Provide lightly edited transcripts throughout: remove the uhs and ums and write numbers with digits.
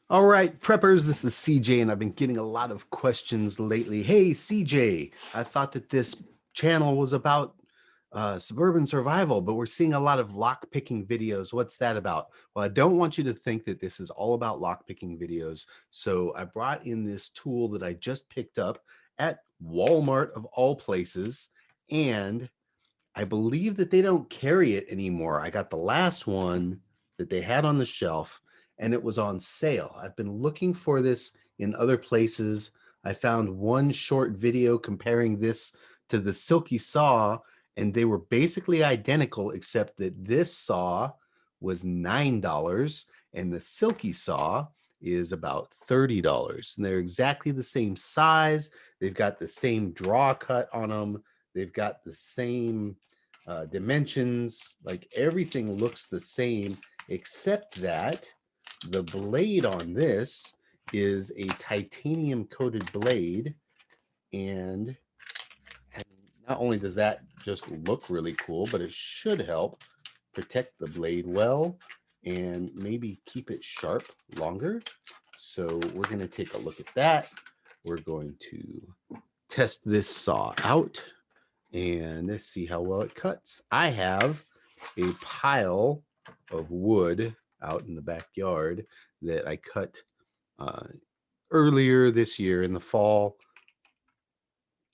All right, preppers, this is CJ, and I've been getting a lot of questions lately. Hey, CJ, I thought that this channel was about suburban survival, but we're seeing a lot of lock picking videos. What's that about? Well, I don't want you to think that this is all about lock picking videos. So I brought in this tool that I just picked up at Walmart of all places, and I believe that they don't carry it anymore. I got the last one that they had on the shelf and it was on sale. I've been looking for this in other places. I found one short video comparing this to the Silky Saw, and they were basically identical, except that this saw was $9 and the Silky Saw is about $30. And they're exactly the same size. They've got the same draw cut on them. They've got the same dimensions, like everything looks the same, except that the blade on this is a titanium coated blade. And not only does that just look really cool, but it should help protect the blade well and maybe keep it sharp longer. So we're going to take a look at that. We're going to test this saw out and let's see how well it cuts. I have a pile of wood out in the backyard that I cut earlier this year in the fall.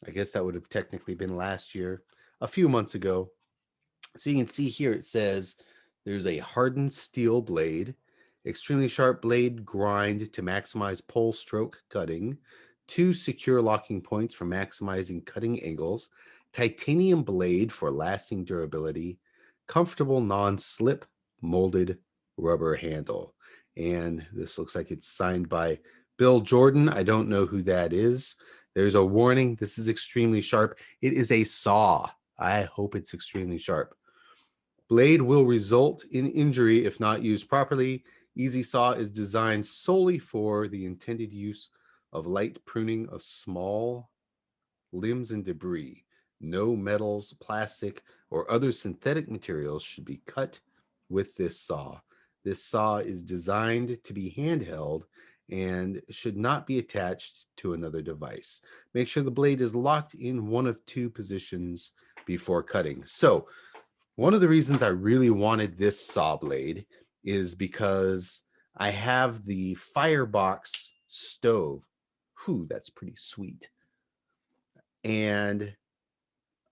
I guess that would have technically been last year, a few months ago. So you can see here it says there's a hardened steel blade, extremely sharp blade grind to maximize pull stroke cutting, 2 secure locking points for maximizing cutting angles, titanium blade for lasting durability, comfortable non-slip molded rubber handle. And this looks like it's signed by Bill Jordan. I don't know who that is. There's a warning. This is extremely sharp. It is a saw. I hope it's extremely sharp. Blade will result in injury if not used properly. Easy Saw is designed solely for the intended use of light pruning of small limbs and debris. No metals, plastic, or other synthetic materials should be cut with this saw. This saw is designed to be handheld and should not be attached to another device. Make sure the blade is locked in one of 2 positions before cutting. So, one of the reasons I really wanted this saw blade is because I have the Firebox stove. Whew, that's pretty sweet. And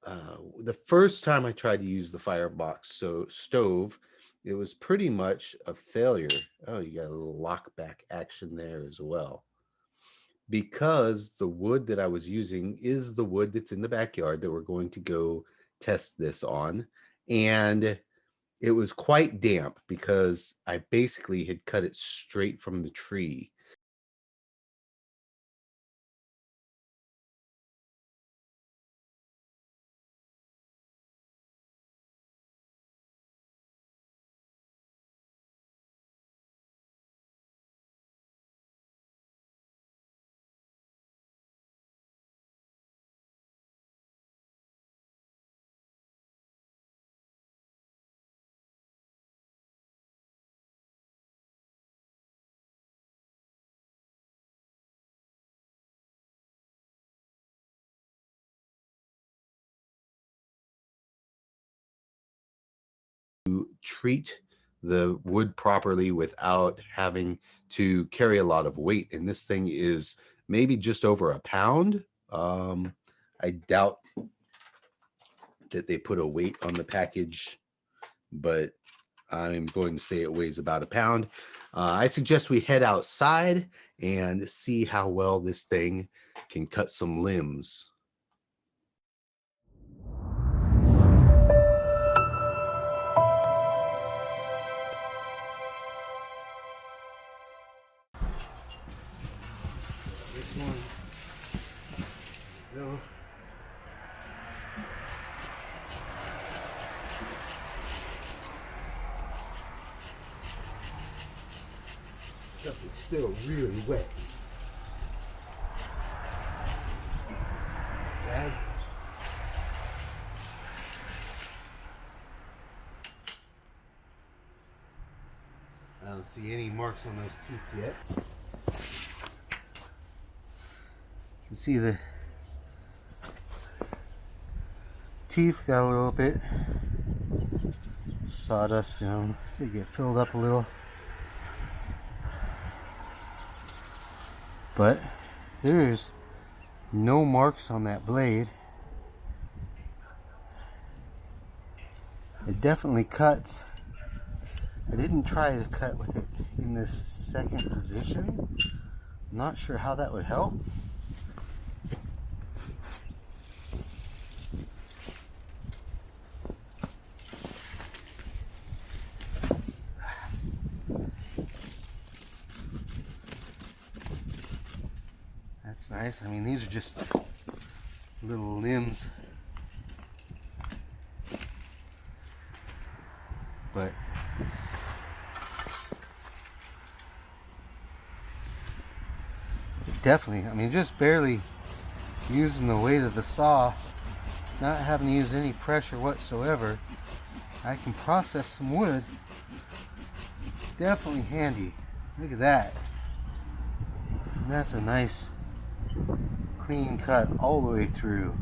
the first time I tried to use the Firebox stove, it was pretty much a failure. Oh, you got a little lockback action there as well. Because the wood that I was using is the wood that's in the backyard that we're going to go test this on. And it was quite damp because I basically had cut it straight from the tree. To treat the wood properly without having to carry a lot of weight. And this thing is maybe just over a pound. I doubt that they put a weight on the package, but I'm going to say it weighs about a pound. I suggest we head outside and see how well this thing can cut some limbs. This one. There we go. Stuff is still really wet. Dad? don't see any marks on those teeth yet. You can see the teeth got a little bit sawdust, you know, they get filled up a little. But there's no marks on that blade. It definitely cuts. I didn't try to cut with it in this second position. I'm not sure how that would help. That's nice. I mean, these are just little limbs. But definitely, I mean, just barely using the weight of the saw, not having to use any pressure whatsoever, I can process some wood. Definitely handy. Look at that. And that's a nice clean cut all the way through.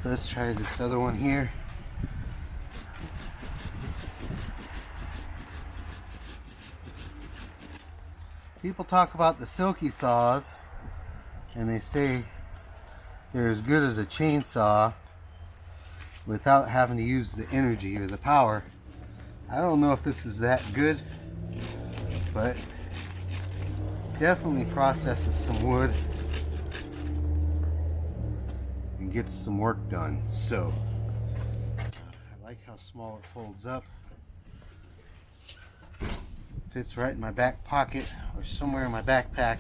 So let's try this other one here. People talk about the Silky Saws and they say they're as good as a chainsaw without having to use the energy or the power. I don't know if this is that good, but definitely processes some wood and gets some work done. So I like how small it folds up. Fits right in my back pocket or somewhere in my backpack,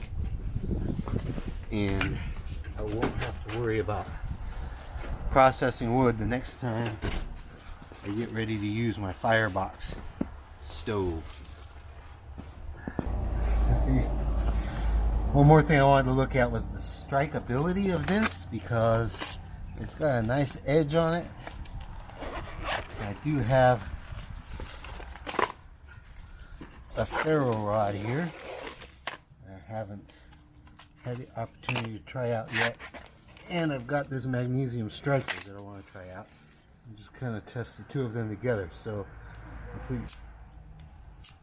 and I won't have to worry about processing wood the next time I get ready to use my firebox stove. One more thing I wanted to look at was the strikeability of this, because it's got a nice edge on it. I do have a ferro rod here I haven't had the opportunity to try out yet, and I've got this magnesium striker that I want to try out and just kind of test the two of them together. So if we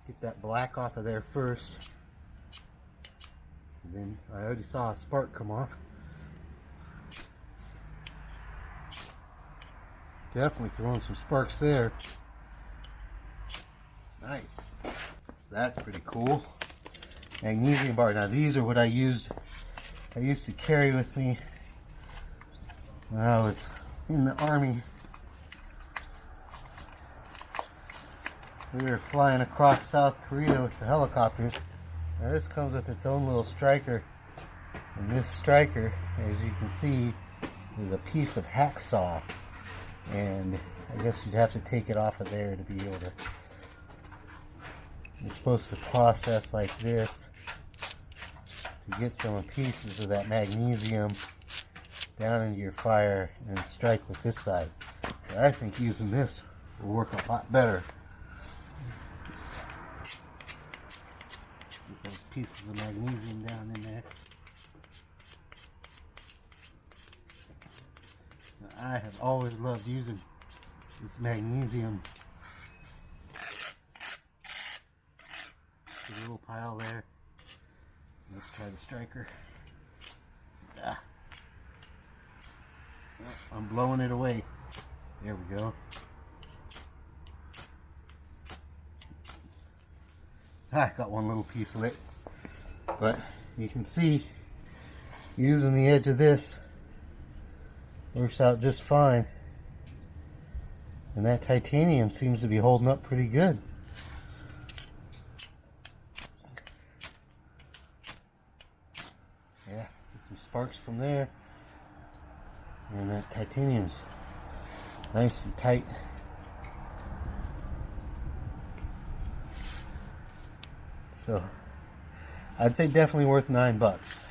get that black off of there first, and then I already saw a spark come off. Definitely throwing some sparks there. Nice. That's pretty cool. Magnesium bar. Now these are what I used to carry with me when I was in the Army. We were flying across South Korea with the helicopters. Now this comes with its own little striker. And this striker, as you can see, is a piece of hacksaw. And I guess you'd have to take it off of there to be able to. You're supposed to process like this to get some pieces of that magnesium down into your fire and strike with this side. But I think using this will work a lot better. Get those pieces of magnesium down in there. Now, I have always loved using this magnesium. A little pile there. Let's try the striker. Ah. Oh, I'm blowing it away. There we go. I got one little piece lit, but you can see using the edge of this works out just fine, and that titanium seems to be holding up pretty good. Yeah, get some sparks from there, and that titanium's nice and tight. So I'd say definitely worth $9.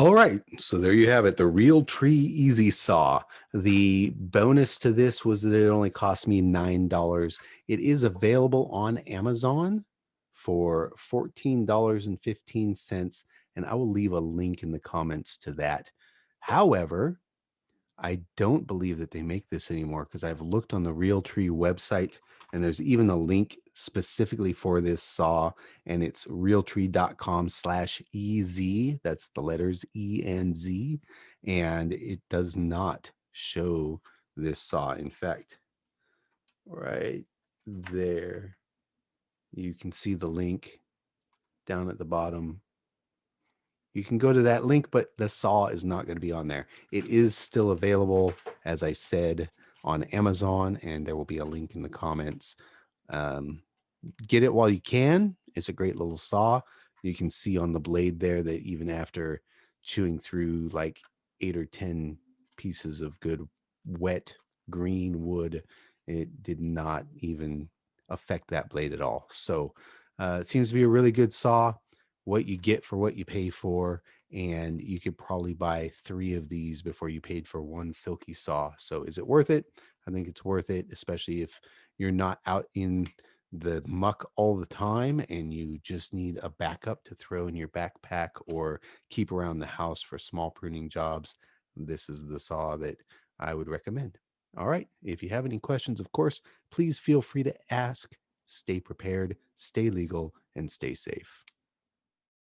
All right, so there you have it, the Real Tree Easy Saw. The bonus to this was that it only cost me $9. It is available on Amazon for $14.15, and I will leave a link in the comments to that. However, I don't believe that they make this anymore because I've looked on the Realtree website and there's even a link specifically for this saw, and it's realtree.com/EZ. That's the letters ENZ, and it does not show this saw. In fact, right there, you can see the link down at the bottom. You can go to that link, but the saw is not going to be on there. It is still available, as I said, on Amazon, and there will be a link in the comments. Get it while you can. It's a great little saw. You can see on the blade there that even after chewing through like 8 or 10 pieces of good wet green wood, it did not even affect that blade at all. So it seems to be a really good saw. What you get for what you pay for, and you could probably buy 3 of these before you paid for one Silky Saw. So is it worth it? I think it's worth it, especially if you're not out in the muck all the time and you just need a backup to throw in your backpack or keep around the house for small pruning jobs. This is the saw that I would recommend. All right, if you have any questions, of course, please feel free to ask. Stay prepared, stay legal, and stay safe.